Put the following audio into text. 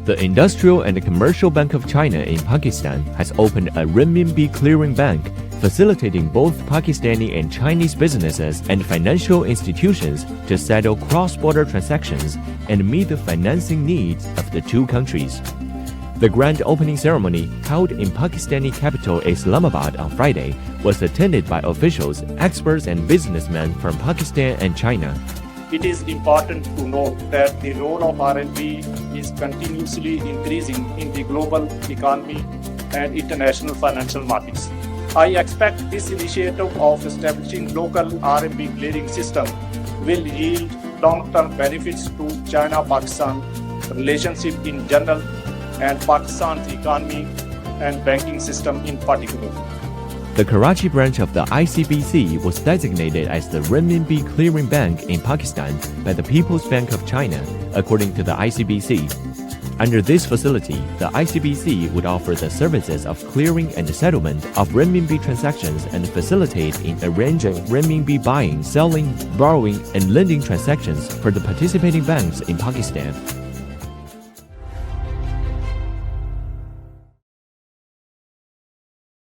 The Industrial and Commercial Bank of China in Pakistan has opened a Renminbi clearing bank, facilitating both Pakistani and Chinese businesses and financial institutions to settle cross-border transactions and meet the financing needs of the two countries. The grand opening ceremony, held in Pakistani capital Islamabad on Friday, was attended by officials, experts and businessmen from Pakistan and China. It is important to note that the role of RMB is continuously increasing in the global economy and international financial markets. I expect this initiative of establishing local RMB clearing system will yield long-term benefits to China-Pakistan relationship in general and Pakistan's economy and banking system in particular. The Karachi branch of the ICBC was designated as the Renminbi Clearing Bank in Pakistan by the People's Bank of China, according to the ICBC. Under this facility, the ICBC would offer the services of clearing and settlement of renminbi transactions and facilitate in arranging renminbi buying, selling, borrowing, and lending transactions for the participating banks in Pakistan.